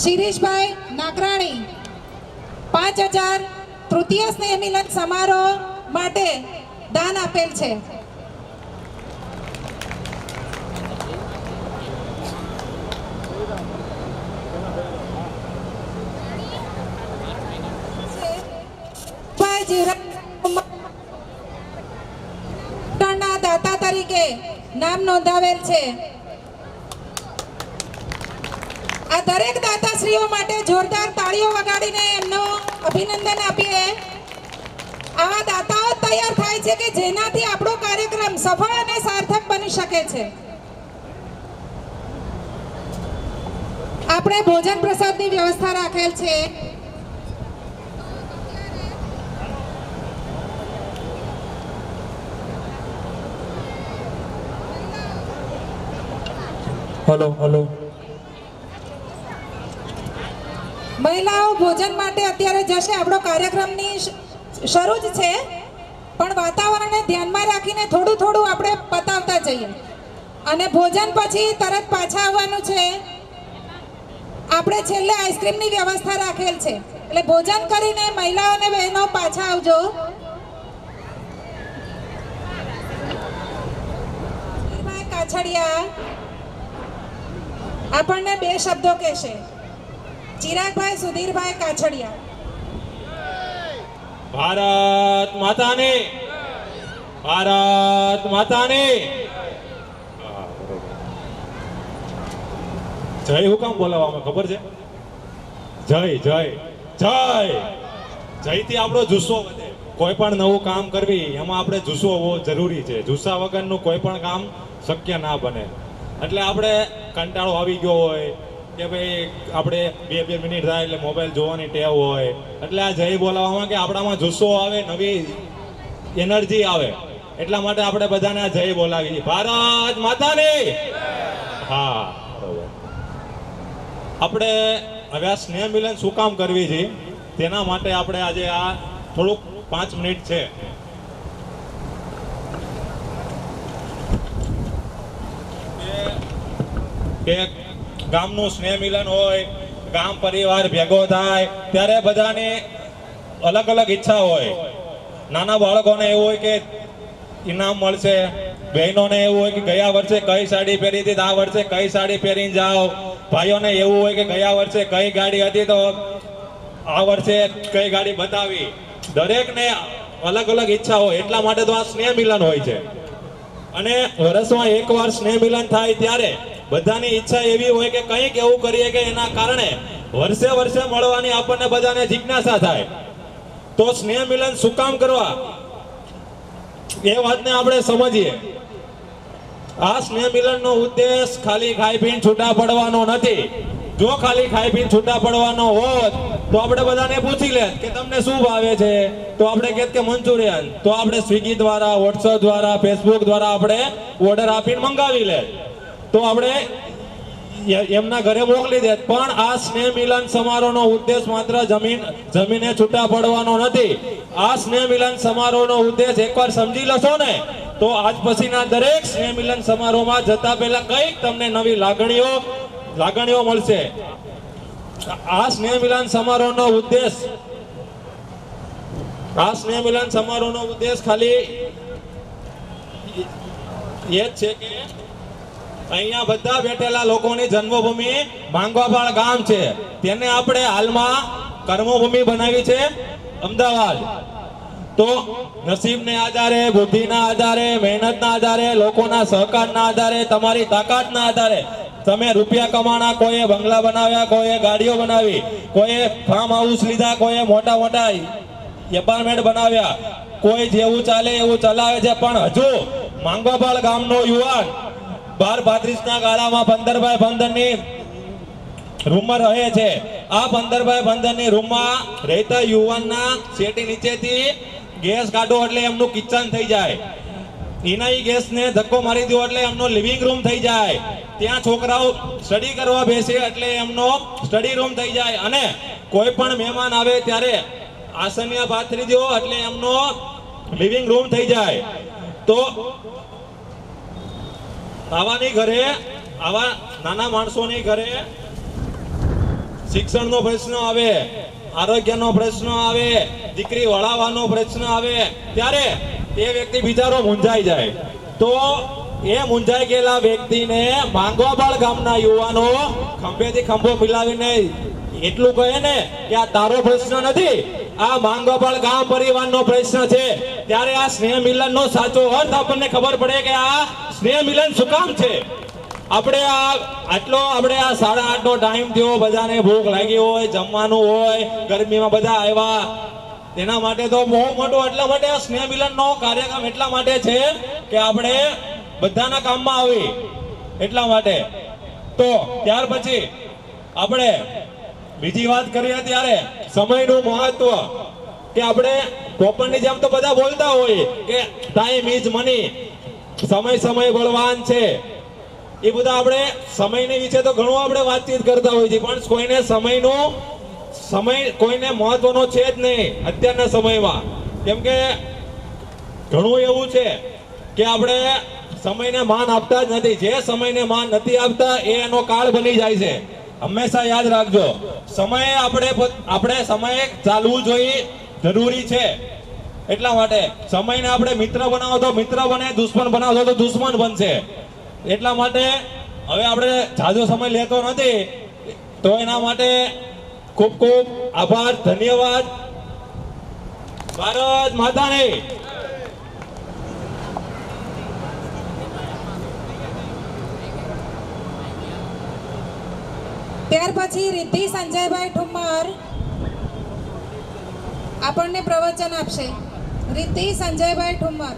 શિરીષભાઈ નાગરાણી 5000 તૃતીય સ્નેહ મિલન સમારોહ માટે દાન આપેલ છે. દાતા તરીકે નામ નોંધાવેલ છે. આ દરેક દાતાશ્રીઓ માટે જોરદાર તાળીઓ વગાડીને એમનું અભિનંદન આપીએ. આવા દાતાઓ તૈયાર થાય છે કે જેનાથી આપણો કાર્યક્રમ સફળ અને સાર્થક બની શકે છે. આપણે ભોજન પ્રસાદની વ્યવસ્થા રાખેલ છે. Hello hello. મહિલાઓ ભોજન માટે અત્યારે જશે. આપણો કાર્યક્રમની શરૂ જ છે, પણ વાતાવરણને ધ્યાનમાં રાખીને થોડું થોડું આપણે પતાવતા જઈએ અને ભોજન પછી તરત પાછા આવવાનું છે. આપણે છેલ્લે આઈસ્ક્રીમની વ્યવસ્થા રાખેલ છે, એટલે ભોજન કરીને મહિલાઓ અને બહેનો પાછા આવજો. કાછડિયા આપણને 2 શબ્દો કહેશે. ચિરાગભાઈ સુધીરભાઈ કાછડિયા. ભારત માતાની, ભારત માતાની જય. હું કામ બોલાવવામાં ખબર છે? જય જય જય. જયથી આપણો જુસ્સો વધે. કોઈ પણ નવું કામ કરવી એમાં આપણે જુસ્સો હોવો જરૂરી છે. જુસ્સા વગરનું કોઈ પણ કામ શક્ય ના બને. એટલે આપણે કંટાળો આવી ગયો હોય કે ભાઈ આપણે 2 મિનિટ થાય એટલે મોબાઈલ જોવાની ટેવ હોય, એટલે આ જય બોલાવવામાં કે આપણામાં જુસ્સો આવે, નવી એનર્જી આવે. એટલા માટે આપણે બધાને આ જય બોલાવી. ભારત માતાની. હા બરોબર. આપણે હવે આ સ્નેહ મિલન શું કામ કરવી છે તેના માટે આપણે આજે આ થોડુંક 5 મિનિટ છે. કે ગામનું સ્નેહ મિલન હોય, ગામ પરિવાર ભેગો થાય ત્યારે બધાને અલગ અલગ ઈચ્છા હોય. નાના બાળકોને એવું હોય કે ઇનામ મળશે, બહેનોને એવું હોય કે ગયા વર્ષે કઈ સાડી પહેરી હતી આ વર્ષે કઈ સાડી પહેરીને જાઓ, ભાઈઓને એવું હોય કે ગયા વર્ષે કઈ ગાડી હતી તો આ વર્ષે કઈ ગાડી બતાવી. દરેકને અલગ અલગ ઈચ્છા હોય. એટલા માટે તો આ સ્નેહ મિલન હોય છે. અને વર્ષમાં એકવાર સ્નેહ મિલન થાય ત્યારે બધાની ઈચ્છા એવી હોય કે કંઈક એવું કરીએ કે એના કારણે વર્ષે વર્ષે મળવાની આપણને બધાને જિજ્ઞાસા થાય. તો સ્નેહ મિલન શું કામ કરવા એ વાતને આપણે સમજીએ. આ સ્નેહ મિલનનો ઉદ્દેશ ખાલી ખાઈ પીને છૂટા પડવાનો નથી. જો ખાલી ખાઈ પીને છૂટા પડવાનો હોત તો આપણે બધાને પૂછી લે કે તમને શું ભાવે છે, તો આપણે કહેત કે મંચુરિયન, તો આપણે સ્વિગી દ્વારા, વોટ્સઅપ દ્વારા, ફેસબુક દ્વારા આપણે ઓર્ડર આપીને મંગાવી લે, તો આપણે એમના ઘરે મોકલી દે. પણ આ સ્નેહ મિલન સમારોહનો ઉદ્દેશ માત્ર જમીને છૂટા પડવાનો નથી. આ સ્નેહ મિલન સમારોહનો ઉદ્દેશ એકવાર સમજી લેશો ને તો આજ પછીના દરેક સ્નેહ મિલન સમારોહમાં જતા પહેલા કંઈક તમને નવી લાગણીઓ મળશે. આ સ્નેહ મિલન સમારોહનો ઉદ્દેશ ખાલી એ જ છે કે અહીંયા બધા બેઠેલા લોકોની જન્મભૂમિ માંગવાપાળ ગામ છે, તેને આપણે હાલમાં કર્મભૂમિ બનાવી છે અમદાવાદ. તો નસીબને આધારે, બુદ્ધિના આધારે, મહેનતના આધારે, લોકોના સહકારના આધારે, તમારી તાકાતના આધારે તમે રૂપિયા કમાણા, કોઈએ બંગલા બનાવ્યા, કોઈએ ગાડીઓ બનાવી, કોઈએ ફાર્મ હાઉસ લીધા, કોઈએ મોટા મોટા એપાર્ટમેન્ટ બનાવ્યા, કોઈ જેવું ચાલે એવું ચલાવે છે. પણ હજુ માંગવાપાળ ગામનો યુવાન 12-32 ગાળામાં 15x15 ની રૂમમાં રહે છે. આ 15x15 ની રૂમમાં રહેતા યુવાનના સેટી નીચેથી ગેસ કાઢો એટલે એમનું કિચન થઈ જાય. એના ગેસને ધક્કો મારી દો એટલે એમનો લિવિંગ રૂમ થઈ જાય. ત્યાં છોકરાઓ સ્ટડી કરવા બેસે એટલે એમનો સ્ટડી રૂમ થઈ જાય. અને કોઈ પણ મહેમાન આવે ત્યારે આસનિયા પાથરી દો એટલે એમનો લિવિંગ રૂમ થઈ જાય. તો આવા નાના માણસોની ઘરે શિક્ષણનો પ્રશ્ન આવે, આરોગ્યનો પ્રશ્ન આવે, દીકરી વળાવવાનો પ્રશ્ન આવે, ત્યારે એ વ્યક્તિ બિચારો મૂંઝાઈ જાય. તો એ મૂંઝાઈ ગયેલા વ્યક્તિને માંગોબળ ગામના યુવાનો ખંભેથી ખંભો મિલાવીને એટલું કહે ને કે આ તારો પ્રશ્ન નથી, આ માંગોબળ ગામ પરિવારનો પ્રશ્ન છે. ત્યારે આ સ્નેહ મિલનનો સાચો અર્થ આપણને ખબર પડે કે આ સ્નેહ મિલન શું કામ છે. આપણે આ 8:30 નો ટાઈમ થયો, બધાને ભૂખ લાગી હોય, જમવાનું હોય, ગરમીમાં બધા આવ્યા, તેના માટે તો બહુ મોટો એટલા માટે આ સ્નેહ મિલનનો કાર્યક્રમ એટલા માટે છે કે આપણે બધાના કામમાં આવી એટલા માટે. તો ત્યાર પછી આપણે બીજી વાત કરીએ ત્યારે સમયનું મહત્વ, કે આપણે પોપટની જેમ તો બધા બોલતા હોય કે ટાઈમ ઇઝ મની, સમય બળવાન છે. એ બધા આપણે સમયની વિશે તો ઘણું આપણે વાતચીત કરતા હોઈએ છીએ, પણ કોઈને સમય કોઈને મહત્વનો છે જ નહીં અત્યારના સમયમાં. કેમ કે ઘણું એવું છે કે આપણે સમયને માન આપતા જ નથી. જે સમયને માન નથી આપતા એ એનો કાળ બની જાય છે. હંમેશા યાદ રાખજો, સમય આપણે સમય ચાલવું જોઈએ, જરૂરી છે. એટલા માટે સમયને આપણે મિત્ર બનાવો તો મિત્ર બને, દુશ્મન બનાવો તો દુશ્મન બનશે. એટલા માટે હવે આપણે જાજો સમય લેતો નથી, તો એના માટે ખૂબ ખૂબ આભાર, ધન્યવાદ. ભારત માતાની. ત્યાર પછી રિદ્ધિ સંજયભાઈ ઠુમ્મર આપણને પ્રવચન આપશે. રિદ્ધિ સંજયભાઈ ઠુમ્મર.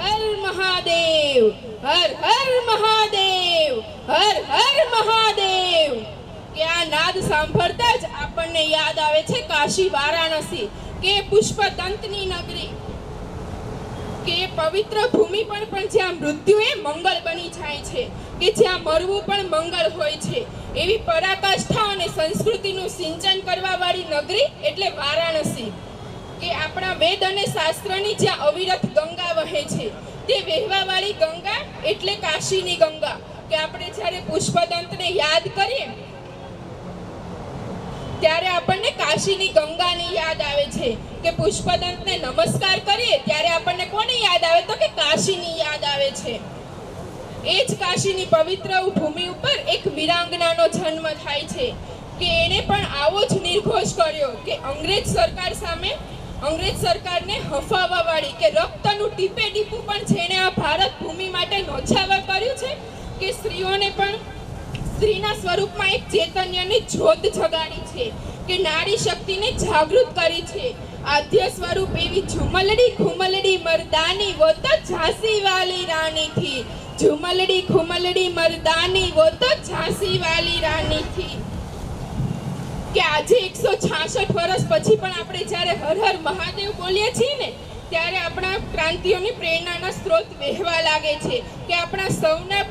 હર મહાદેવ, હર હર મહાદેવ, હર હર મહાદેવ. કે આ નાદ સાંભળતા જ આપણને યાદ આવે છે કાશી વારાણસી, કે પુષ્પદંતની નગરી, કે પવિત્ર ભૂમિ પણ જ્યાં મૃત્યુ એ મંગળ બની જાય છે, કે જ્યાં મરવું પણ મંગળ હોય છે. એવી પરાકાષ્ઠા અને સંસ્કૃતિનું સિંચન કરવા વાળી નગરી એટલે વારાણસી. કે આપણા વેદ અને શાસ્ત્રની જ્યાં અવિરત ગંગા વહે છે, તે વહેવાવાળી ગંગા એટલે કાશીની ગંગા. કે આપણે જ્યારે પુષ્પદંતને યાદ કરીએ ત્યારે આપણને કાશીની ગંગાની યાદ આવે છે. કે પુષ્પદંતને નમસ્કાર કરીએ ત્યારે આપણને કોની યાદ આવે, તો કે કાશીની યાદ આવે છે. એ જ કાશીની પવિત્ર ભૂમિ ઉપર એક વીરાંગનાનો જન્મ થાય છે, કે એણે પણ આવો જ નિર્ઘોષ કર્યો કે અંગ્રેજ સરકારને હફાવવા વાળી, કે રક્તનું ટીપે ટીપું પણ જેણે આ ભારત ભૂમિ માટે નોછાવર કર્યું છે, કે સ્ત્રીઓને પણ સ્ત્રીના સ્વરૂપમાં એક ચૈતન્યની જ્યોત જગાડી છે, કે નારી શક્તિને જાગૃત કરી છે. આદ્ય સ્વરૂપ એવી ઝુમલડી ખુમલડી મરદાની વો તો ઝાંસી વાલી રાણી થી. ઝુમલડી ખુમલડી મરદાની વો તો ઝાંસી વાલી રાણી થી. કે આજે 166 વર્ષ પછી પણ આપણે જ્યારે હર હર મહાદેવ બોલીએ છીએ ને, ત્યારે આપણા ક્રાંતિઓની પ્રેરણાના સ્ત્રોત વહેવા લાગે છે. કે આપણા સૌના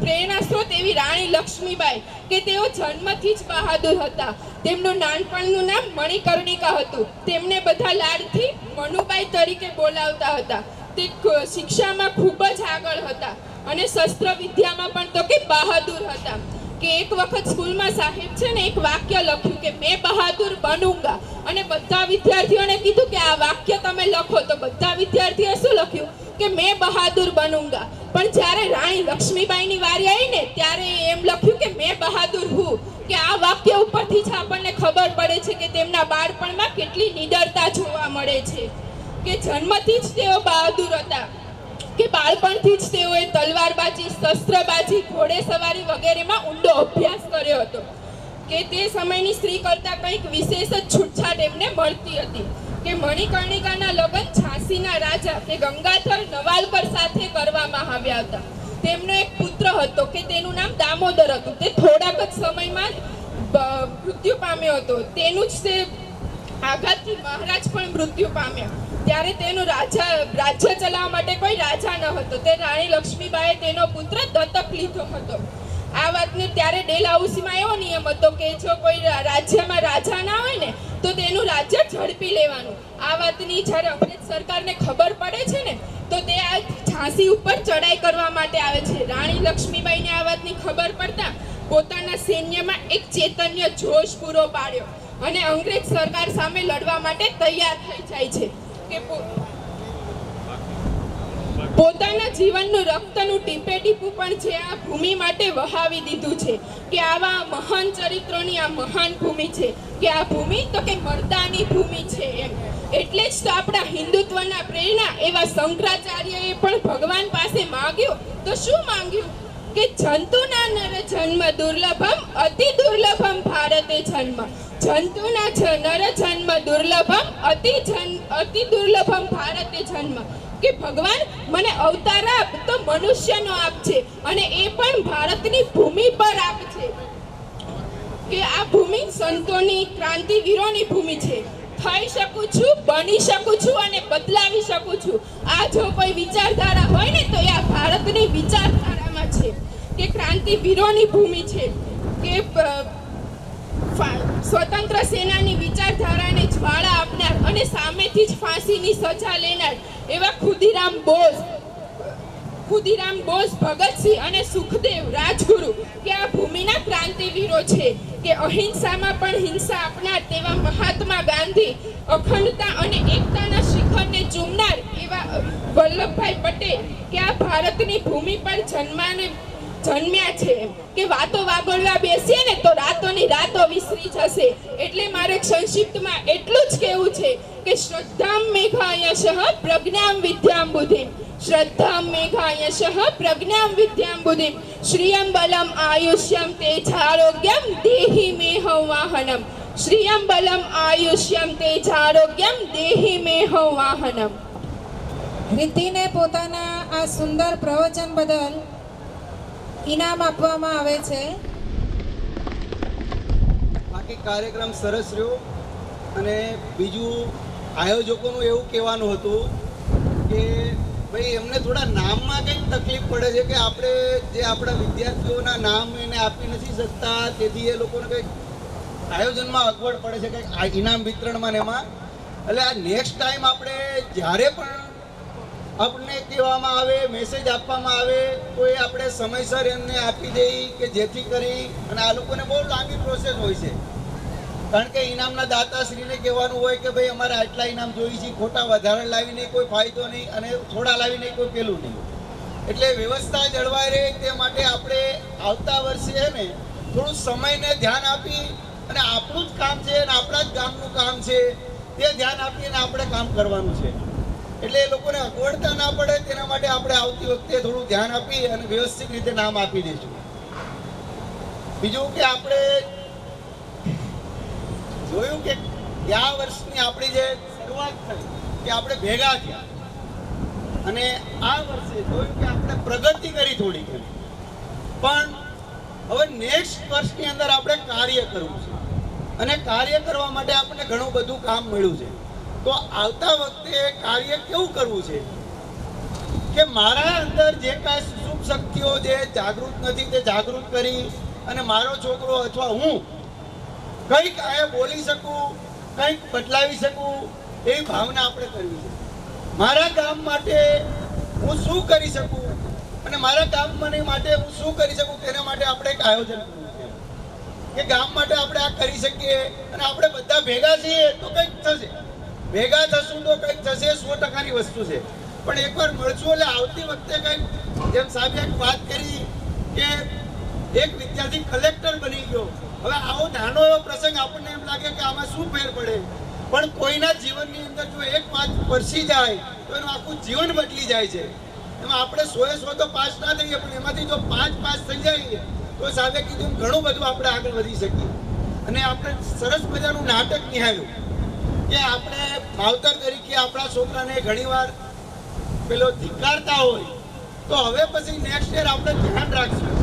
પ્રેરણા સ્ત્રોત એવી રાણી લક્ષ્મીબાઈ, કે તેઓ જન્મથી જ બહાદુર હતા. તેમનું નાનપણનું નામ મણિકર્ણિકા હતું. તેમને બધા લાડથી મનુબાઈ તરીકે બોલાવતા હતા. તે શિક્ષામાં ખૂબ જ આગળ હતા અને શસ્ત્ર વિદ્યામાં પણ તો કે બહાદુર હતા. કે એક વખત સ્કૂલમાં સાહેબ છે ને એક વાક્ય લખ્યું કે મેં બહાદુર બનૂંગા, અને બધા વિદ્યાર્થીઓને કીધું કે આ વાક્ય તમે લખો. તો બધા વિદ્યાર્થીઓએ શું લખ્યું કે મેં બહાદુર બનૂંગા. પણ જ્યારે રાણી લક્ષ્મીબાઈની વારી આવી ને, ત્યારે એમ લખ્યું કે મેં બહાદુર હું. કે આ વાક્ય ઉપરથી જ આપણને ખબર પડે છે કે તેમના બાળપણમાં કેટલી નિડરતા જોવા મળે છે. કે જન્મથી જ તેઓ બહાદુર હતા, કે બાળપણથી જ તેઓએ તલવારબાજી, શસ્ત્રબાજી, ઘોડેસવારી વગેરેમાં ઊંડો અભ્યાસ કર્યો હતો. કે તે સમયની સ્ત્રી કરતાં કંઈક વિશેષ જ છૂટછાટ એમને મળતી હતી. કે મણિકર્ણિકાના લગ્ન ઝાંસીના રાજા કે ગંગાધર નવાલકર સાથે કરવામાં આવ્યા હતા. તેમનો એક પુત્ર હતો કે તેનું નામ દામોદર હતું. તે થોડાક જ સમયમાં મૃત્યુ પામ્યો હતો. તેનું જ તે આઘાતથી મહારાજ પણ મૃત્યુ પામ્યા. ત્યારે તેનું રાજ્ય ચલાવવા માટે કોઈ રાજા ન હતો. તે રાણી લક્ષ્મીબાઈએ તેનો પુત્ર દત્તક લીધો હતો. આ વાતને ત્યારે ડેલહાઉસીમાં એવો નિયમ હતો કે જો કોઈ રાજ્યમાં રાજા ના હોય ને, તો તેનું રાજ્ય ઝડપી લેવાનું. આ વાતની જ્યારે અંગ્રેજ સરકારને ખબર પડે છે ને, તો તે આ ઝાંસી ઉપર ચડાઈ કરવા માટે આવે છે. રાણી લક્ષ્મીબાઈને આ વાતની ખબર પડતા પોતાના સૈન્યમાં એક ચૈતન્ય જોશ પૂરો પાડ્યો અને અંગ્રેજ સરકાર સામે લડવા માટે તૈયાર થઈ જાય છે કે પોતાના જીવનનું રક્તનું ટીપે ટીપું પણ જે આ ભૂમિ માટે વહાવી દીધું છે કે આવા મહાન ચરિત્રોની આ મહાન ભૂમિ છે કે આ ભૂમિ તો કે મર્દાની ભૂમિ છે એમ. એટલે જ તો આપણા હિન્દુત્વના પ્રેરણા એવા શંકરાચાર્યએ પણ ભગવાન પાસે માંગ્યું તો શું માંગ્યું કે જંતુના નર જન્મ દુર્લભમ અતિ દુર્લભમ ભારતે જન્મ. જંતુના નર જન્મ દુર્લભમ અતિ દુર્લભમ ભારતે જન્મ. કે ભગવાન મને અવતાર આપ તો મનુષ્યનો આપ છે અને એ પણ ભારતની ભૂમિ પર આપ છે કે આ ભૂમિ સંતોની ક્રાંતિવીરોની ભૂમિ છે. થઈ શકું છું, બની શકું છું અને બદલાવી શકું છું. આ જો કોઈ વિચારધારા હોય ને તો એ આ ભારતની વિચારધારામાં છે કે ક્રાંતિવીરોની ભૂમિ છે કે સ્વતંત્ર સેનાની વિચારધારાને જ્વાળા આપનાર અને સામેથી જ ફાંસીની સજા લેનાર એવા ખુદીરામ બોઝ, ભગતસિંહ અને સુખદેવ રાજગુરુ કે આ ભૂમિના ક્રાંતિવીરો છે કે અહિંસામાં પણ હિંસા આપનાર તેવા મહાત્મા ગાંધી, અખંડતા અને એકતાના શિખરને ચૂમનાર એવા વલ્લભભાઈ પટેલ કે આ ભારતની ભૂમિ પર જન્મ્યા છે કે વાતો વાગોળવા બેસીએ ને તો રાતોની રાતો વિસરી જશે. એટલે મારે સંક્ષિપ્તમાં એટલું જ કહેવું છે કે શ્રદ્ધામ મેઘાયશઃ પ્રજ્ઞામ વિદ્યામ બુદ્ધિમ. શ્રદ્ધામ મેઘાયશઃ પ્રજ્ઞામ વિદ્યામ બુદ્ધિમ. શ્રિયમ બલમ આયુષ્યમ તેજારોગ્યમ દેહિ મેહ વાહનમ. શ્રિયમ બલમ આયુષ્યમ તેજારોગ્યમ દેહિ મેહ વાહનમ. રિદ્ધિને પોતાના આ સુંદર પ્રવચન બદલ ઇનામ આપવામાં આવે છે. બાકી કાર્યક્રમ સરસ રહ્યો. અને બીજું આયોજકોનું એવું કહેવાનું હતું કે ભાઈ એમને થોડા નામમાં કંઈક તકલીફ પડે છે કે આપણે જે આપણા વિદ્યાર્થીઓના નામ એને આપી નથી શકતા, તેથી એ લોકોને કંઈક આયોજનમાં અગવડ પડે છે કંઈક આ ઇનામ વિતરણમાં ને એમાં. એટલે આ નેક્સ્ટ ટાઈમ આપણે જ્યારે પણ આપણને કહેવામાં આવે, મેસેજ આપવામાં આવે તો એ આપણે સમયસર એમને આપી દઈએ કે જેથી કરી, અને આ લોકોને બહુ લાંબી પ્રોસેસ હોય છે કારણ કે ઇનામના દાતાશ્રીને કહેવાનું હોય કે ભાઈ અમારે આટલા ઇનામ જોઈએ છે, ખોટા વધારે લાવીને કોઈ ફાયદો નહીં અને થોડા લાવીને કોઈ પેલું નહીં. એટલે વ્યવસ્થા જળવાઈ રહે તે માટે આપણે આવતા વર્ષે છે ને થોડું સમયને ધ્યાન આપી અને આપણું જ કામ છે અને આપણા જ ગામનું કામ છે તે ધ્યાન આપીને આપણે કામ કરવાનું છે. એટલે એ લોકોને અગવડતા ના પડે તેના માટે આપણે આવતી વખતે થોડું ધ્યાન આપી અને વ્યવસ્થિત રીતે નામ આપી દઈશું. બીજું કે આપણે જોયું કે ગયા વર્ષની આપણી જે શરૂઆત થઈ કે આપણે ભેગા થયા અને આ વર્ષે જોયું કે આપણે પ્રગતિ કરી થોડી ઘણી, પણ હવે નેક્સ્ટ વર્ષની અંદર આપણે કાર્ય કરવું છે અને કાર્ય કરવા માટે આપણને ઘણું બધું કામ મળ્યું છે. તો આવતા વખતે કાર્ય કેવું કરવું છે કે મારા અંદર જે કાંઈ શુભ શક્તિઓ જે જાગૃત નથી તે જાગૃત કરી અને મારો છોકરો અથવા હું કંઈક આ બોલી શકું, કંઈક બદલાવી શકું એવી ભાવના આપણે કરવી છે. મારા ગામ માટે હું શું કરી શકું અને મારા ગામ માટે હું શું કરી શકું તેના માટે આપણે એક આયોજન કરવું છે કે ગામ માટે આપણે આ કરી શકીએ અને આપણે બધા ભેગા છીએ તો કંઈક થશે. ભેગા થશું તો કંઈક થશે, 100%ની વસ્તુ છે. પણ એકવાર મળશું એટલે આવતી વખતે કંઈક જેમ સાહેબે એક વાત કરી કે એક વિદ્યાર્થી કલેક્ટર બની ગયો. હવે આવો નાનો એવો પ્રસંગ આપણને એમ લાગે કે આમાં શું ફેર પડે, પણ કોઈના જીવનની અંદર જો એક વાત પરસી જાય તો એનું આખું જીવન બદલી જાય છે. એમાં આપણે 100 તો પાસ ના થઈએ પણ એમાંથી જો 5 પાસ થઈ જાય તો સાહેબે કીધું ઘણું બધું આપણે આગળ વધી શકીએ. અને આપણે સરસ મજાનું નાટક નિહાળ્યું કે આપણે માવતર તરીકે આપણા છોકરાને ઘણીવાર પેલો ધિક્કારતા હોય તો હવે પછી નેક્સ્ટ યર આપણે ધ્યાન રાખશું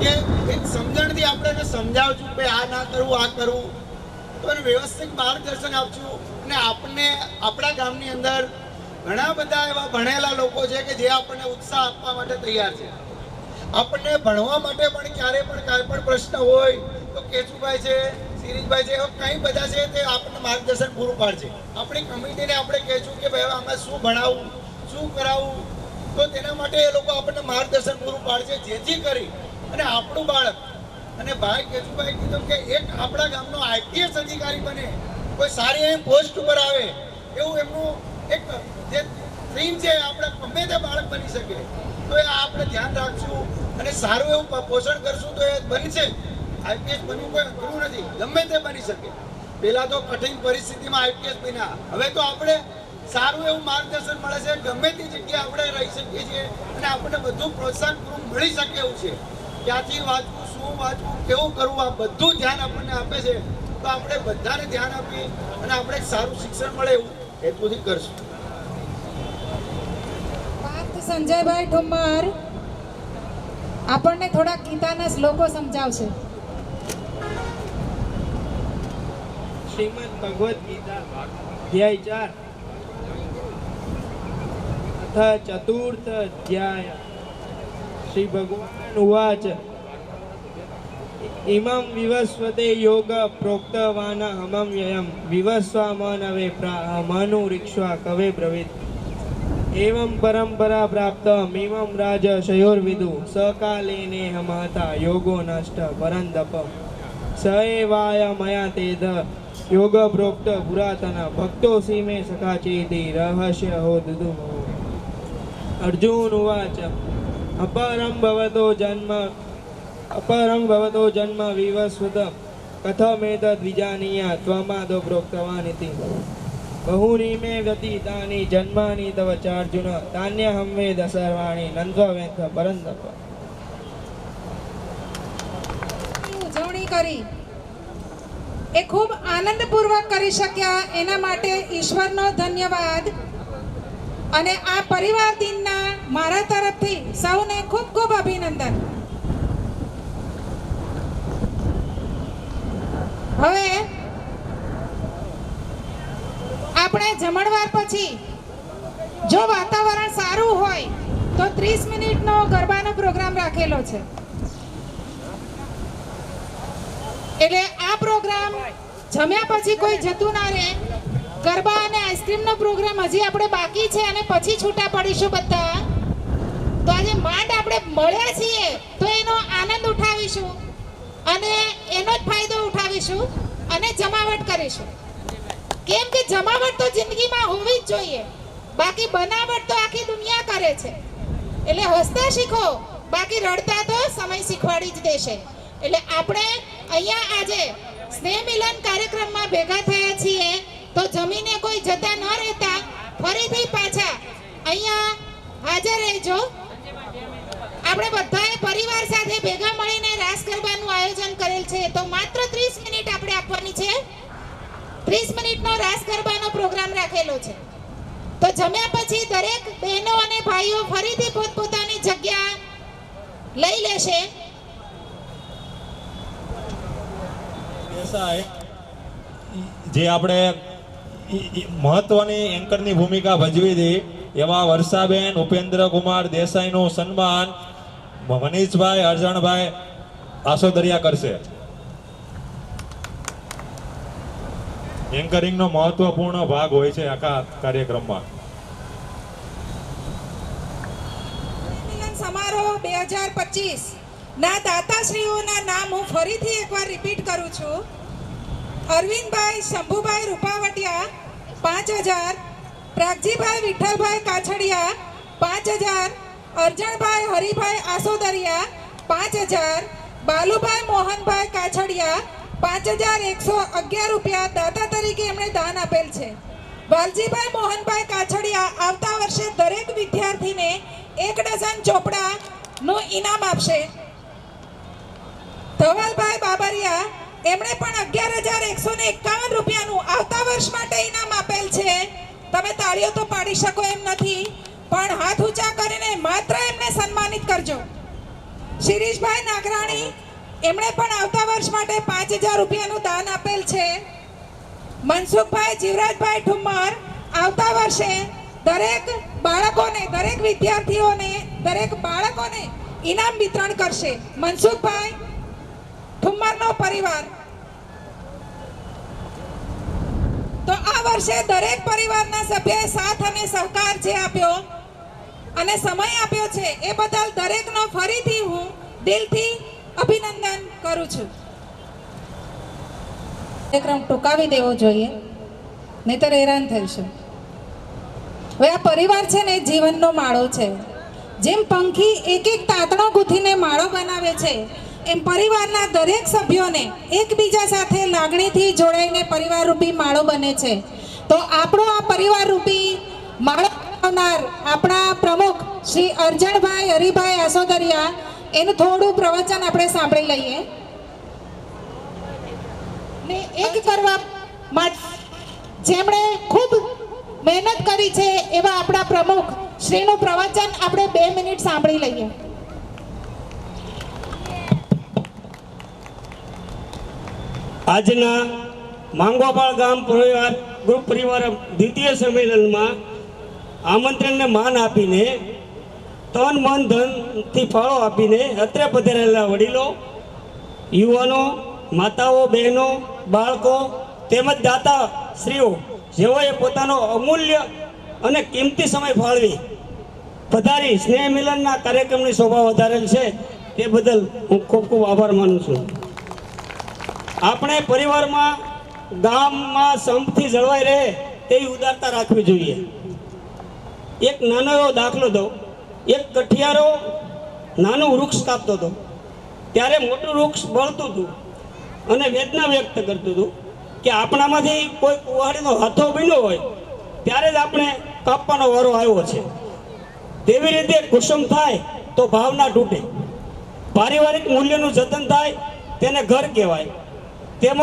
કે એક સમજણથી આપણે એને સમજાવશું કે આ ના કરવું આ કરવું, તો એને વ્યવસ્થિત માર્ગદર્શન આપશું. અને આપણને આપણા ગામની અંદર ઘણા બધા એવા ભણેલા લોકો છે કે જે આપણને ઉત્સાહ આપવા માટે તૈયાર છે. આપણને ભણવા માટે પણ ક્યારે પણ કાંઈ પણ પ્રશ્ન હોય તો કેશુભાઈ છે, સિરીજભાઈ છે, એવા કંઈ બધા છે તે આપણને માર્ગદર્શન પૂરું પાડશે. આપણી કમિટીને આપણે કહેશું કે ભાઈ આમાં શું ભણાવવું, શું કરાવવું, તો તેના માટે એ લોકો આપણને માર્ગદર્શન પૂરું પાડશે, જેથી કરી અને આપણું બાળક, અને ભાઈ કેશુભાઈ કીધું કે એક આપણા ગામનો આઈપીએસ અધિકારી બને, કોઈ સારી એવી પોસ્ટ ઉપર આવે, એવું એમનું એક જે ડ્રીમ છે, આપણે ગમે તે બાળક બની શકે. તો એ આપણે ધ્યાન રાખશું અને સારું એવું પોષણ કરશું તો એ બનશે. આઈપીએસ બનવું કોઈ અઘરું નથી, ગમે તે બની શકે. પહેલા તો કઠિન પરિસ્થિતિમાં આઈપીએસ બન્યા, હવે તો આપણે સારું એવું માર્ગદર્શન મળે છે, ગમે તે જગ્યાએ આપણે રહી શકીએ છીએ અને આપણને બધું પ્રોત્સાહન પૂરું મળી શકે એવું છે. ક્યાંથી વાંચવું, શું વાંચવું, કેવું કરવું, આ બધું ધ્યાન આપણને આપે છે. તો આપણે બધાને ધ્યાન આપી અને આપણે સારું શિક્ષણ મળે એવું હેતુથી કરશું. પાર્થ સંજયભાઈ ઠુમ્મર આપણને થોડા ગીતાના શ્લોકો સમજાવશે. શ્રીમદ ભગવદ ગીતા અધ્યાય 4 અથ ચતુર્થ અધ્યાય શ્રી ભગવાન ઉવાચ ઇમં વિવસ્વતે યોગ પ્રોક્તવાન હમં વ્યયમ વિવસ્વામનવે મનુરીક્ષ્વા કવે બ્રવીત એવં પરંપરા પ્રાપ્તમિમં રાજશયોર્વિદુ સકાલેને હમતા યોગો નષ્ટ પરંદપ સ એવાય મયા તેદ યોગ પ્રોક્ત પુરાતન ભક્તો સીમે સખા ચેતિ રહસ્ય હો દુદુ અર્જુન ઉવાચ અપરમ ભવતો જન્મ વિવસ્વત કથમેતદ વિજાનીયા ત્વમાદો પ્રોક્તવાન ઇતિ બહૂની મે વ્યતીતાની જન્માની તવ ચાર્જુન તાન્યહં વેદ સર્વાણી નંદ્વવેત્થ પરંદપ. ઉજવણી કરી એ ખૂબ આનંદપૂર્વક કરી શક્યા, એના માટે ઈશ્વરનો ધન્યવાદ. અને આ પરિવાર દિનના મારા તરફથી સૌને ખૂબ ખૂબ અભિનંદન. હવે આપણે જમણવાર પછી જો વાતાવરણ સારું હોય તો 30 મિનિટનો ગરબાનો પ્રોગ્રામ રાખેલો છે. એટલે આ પ્રોગ્રામ જમ્યા પછી કોઈ જતું ના રહે. ગરબા અને આઈસ્ક્રીમનો પ્રોગ્રામ હજી આપણે બાકી છે અને પછી છૂટા પડીશું બધા. તો આજે માંડ આપણે મળ્યા છીએ તો એનો આનંદ ઉઠાવીશું અને એનો જ ફાયદો ઉઠાવીશું અને જમાવટ કરીશું. કેમ કે જમાવટ તો જિંદગીમાં હોવી જ જોઈએ, બાકી બનાવટ તો આખી દુનિયા કરે છે. એટલે હસતા શીખો, બાકી રડતા તો સમય શીખવાડી જ દેશે. એટલે આપણે અહીંયા આજે સ્નેહ મિલન કાર્યક્રમમાં ભેગા થયા છીએ, તો જમીને કોઈ જતા ન રહેતા ફરીથી પાછા અહીંયા હાજર રહેજો. આપણે બધાએ પરિવાર સાથે ભેગા મળીને રાસ ગરબાનું આયોજન કરેલ છે, તો માત્ર 30 મિનિટ આપણે આપવાની છે. 30 મિનિટનો રાસ ગરબાનો પ્રોગ્રામ રાખેલો છે. તો જમ્યા પછી દરેક બહેનો અને ભાઈઓ ફરીથી પોતપોતાની જગ્યા લઈ લેશે. જે આપણે મહત્વની એન્કરની ભૂમિકા ભજવી હતી એવા વર્ષાબેન ઉપેન્દ્રકુમાર દેસાઈનું સન્માન મનીષભાઈ અરજણભાઈ આસોદરિયા કરશે. એન્કરિંગનો મહત્વપૂર્ણ ભાગ હોય છે આખા કાર્યક્રમમાં. મિલન સમારોહ 2025 ના દાતાશ્રીઓના નામ હું ફરીથી એકવાર રિપીટ કરું છું. અરવિંદભાઈ શંભુભાઈ રૂપાવટિયા 5000, પ્રાગજીભાઈ વિઠ્ઠલભાઈ કાછડિયા 5000, અરજણભાઈ હરિભાઈ આસોદરિયા 5000, બાલુભાઈ મોહનભાઈ કાછડિયા 5111 રૂપિયા દાતા તરીકે એમણે દાન આપેલ છે. વાલજીભાઈ મોહનભાઈ કાછડિયા આવતા વર્ષે દરેક વિદ્યાર્થીને 1 ડઝન ચોપડાનું ઇનામ આપશે. ધવલભાઈ બાબરિયા એમણે પણ 11151 રૂપિયાનું આવતા વર્ષ માટે ઇનામ આપેલ છે. તમે તાળીઓ તો પાડી શકો એમ નથી, પણ હાથ ઊંચા કરીને માત્ર એમને સન્માનિત કરજો. શિરીષભાઈ નાગરાણી એમણે પણ આવતા વર્ષ માટે 5000 રૂપિયાનું દાન આપેલ છે. મનસુખભાઈ જીવરાજભાઈ ઠુમ્મર આવતા વર્ષે દરેક બાળકોને, દરેક વિદ્યાર્થીઓને, દરેક બાળકોને ઇનામ વિતરણ કરશે. મનસુખભાઈ ઠુમ્મરનો પરિવાર. તો આ વર્ષે દરેક પરિવારના સભ્યએ સાથ અને સહકાર જે આપ્યો અને સમય આપ્યો છે એ બદલ દરેકનો ફરીથી હું દિલથી અભિનંદન કરું છું. કાર્યક્રમ ટૂંકાવી દેવો જોઈએ, નહીંતર હેરાન થઈશું. હવે આ પરિવાર છે ને જીવનનો માળો છે. જેમ પંખી એક એક તાતણો ગૂંથીને માળો બનાવે છે, એમ પરિવારના દરેક સભ્યોને એકબીજા સાથે લાગણીથી જોડાઈને પરિવાર રૂપી માળો બને છે. તો આપણો આ પરિવાર રૂપી માળો બનાવનાર આપણા પ્રમુખ શ્રી અરજણભાઈ હરિભાઈ આસોદરિયા, એનું થોડું પ્રવચન આપણે સાંભળી લઈએ. ને એક કરવા માટે જેમણે ખૂબ મહેનત કરી છે એવા આપણા પ્રમુખ શ્રીનું પ્રવચન આપણે 2 મિનિટ સાંભળી લઈએ. આજના માંગવાપાળ ગામ પરિવાર ગ્રુપ પરિવાર દ્વિતીય સંમેલનમાં આમંત્રણને માન આપીને તન મન ધનથી ફાળો આપીને અત્રે પધારેલા વડીલો, યુવાનો, માતાઓ, બહેનો, બાળકો તેમજ દાતા શ્રીઓ જેઓએ પોતાનો અમૂલ્ય અને કિંમતી સમય ફાળવી પધારી સ્નેહ મિલનના કાર્યક્રમની શોભા વધારેલ છે તે બદલ હું ખૂબ ખૂબ આભાર માનું છું. આપણે પરિવારમાં ગામમાં સંપથી જળવાઈ રહે તેવી ઉદારતા રાખવી જોઈએ. એક નાનો એવો દાખલો દો. એક કઠિયારો નાનું વૃક્ષ કાપતો હતો, ત્યારે મોટું વૃક્ષ બળતું હતું અને વેદના વ્યક્ત કરતું હતું કે આપણામાંથી કોઈ કુવાડીનો હાથો બન્યો હોય ત્યારે જ આપણે કાપવાનો વારો આવ્યો છે. તેવી રીતે કુસુમ થાય તો ભાવના તૂટે, પારિવારિક મૂલ્યનું જતન થાય તેને ઘર કહેવાય. તેમજ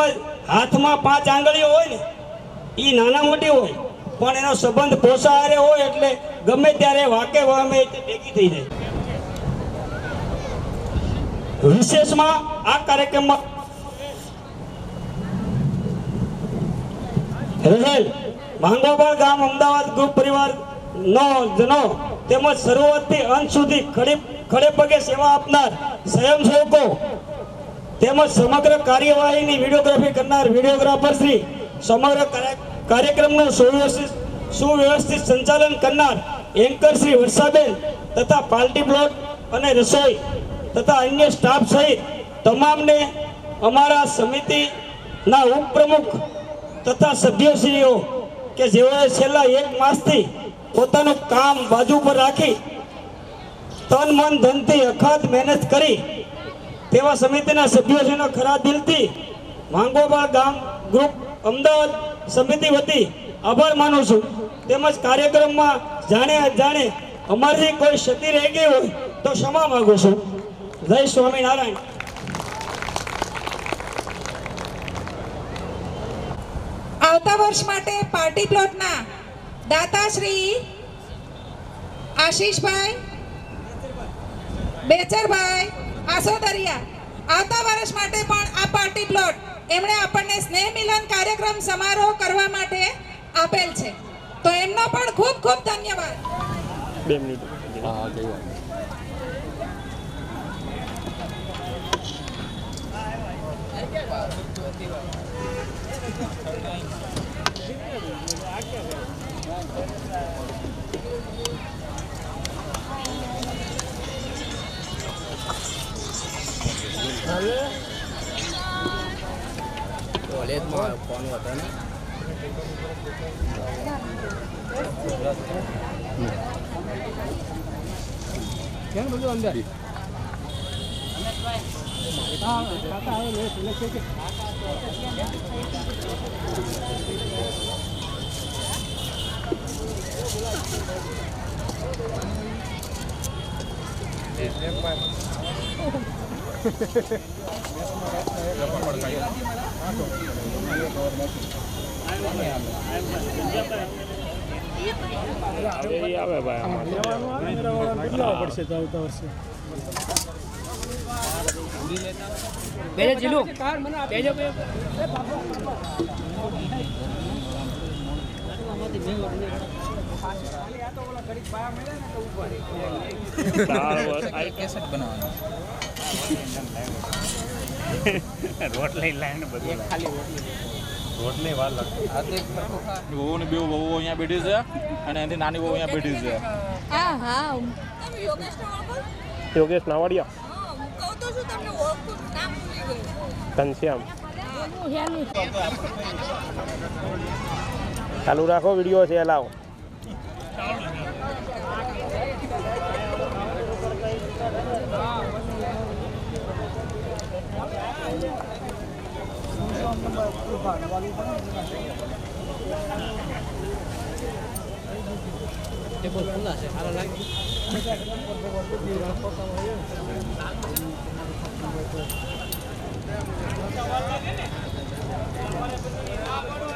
હાથમાં 5 આંગળીઓ હોય ને એ નાના મોટી હોય, પણ એનો સંબંધ પોષાહારે હોય એટલે ગમે ત્યારે વાકે વામે ભેગી થઈ જાય. વિશેષમાં આ કાર્યક્રમમાં રહેલ માંગોબાળ ગામ અમદાવાદ ગ્રુપ પરિવાર નો જનો તેમજ શરૂઆતથી અંત સુધી ખડે પગે સેવા આપનાર સ્વયંસેવકો તેમજ સમગ્ર કાર્યવાહીની વિડીયોગ્રાફી કરનાર વિડીયોગ્રાફર શ્રી, સમગ્ર કાર્યક્રમનું સુવ્યવસ્થિત સંચાલન કરનાર એન્કર શ્રી વર્ષાબેન તથા પાર્ટી પ્લોટ અને રસોઈ તથા અન્ય સ્ટાફ સહિત તમામને અમારા સમિતિના ઉપપ્રમુખ તથા સભ્યશ્રીઓ કે જેઓએ છેલ્લા 1 માસથી પોતાનું કામ બાજુ પર રાખી તન મન ધનથી અખાત મહેનત કરી તેવા સમિતિના સભ્યોશ્રીનો ખરા દિલથી માંગોબાળ ગામ ગ્રુપ અમદાવાદ સમિતિ વતી આભાર માનું છું. તેમજ કાર્યક્રમમાં જાણે અજાણે અમારી કોઈ ક્ષતિ રહી ગઈ હોય તો ક્ષમા માંગુ છું. જય સ્વામિનારાયણ. આવતા વર્ષ માટે પાર્ટી પ્લોટના દાતા શ્રી આશીષભાઈ બેચરભાઈ આસોદરિયા આવતા વર્ષ માટે પણ આ પાર્ટી પ્લોટ એમણે આપણને સ્નેહ મિલન કાર્યક્રમ સમારોહ કરવા માટે આપેલ છે, તો એમનો પણ ખૂબ ખૂબ ધન્યવાદ. 2 મિનિટ. કોલેજમાં ફોન હતો ને કેમ બધું અંદર આવે પડશે તો આવતા વર્ષે બેજો જીલુ બેજો કેસેટ બનાવવાનો રોટલી લાઈને બધું ખાલી રોટલી વાર લાગે. વહુ ને બે વહુ અહીંયા બેઠી છે અને એની નાની વહુ અહીંયા બેઠી છે. હા હા યોગેશ નાવડિયા ઘનશ્યામ ચાલુ રાખો વિડીયો છે લાવો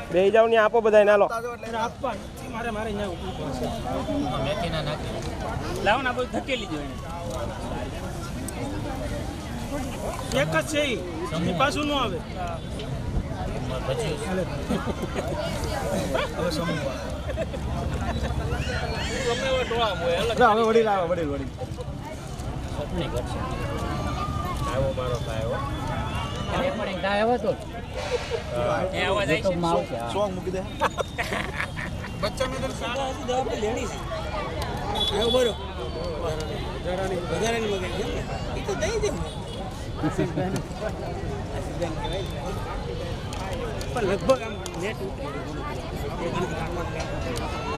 બે જાવ ને આપો બધા ના લો લાવો ને બધું ધકેલી જો એક જ છે ઈ પાછું ન આવે હવે વડી લાવો વડી આવ્યો મારો ભાઈ સોંગ મૂકી દે લગભગ આમ નેટ ઉતરી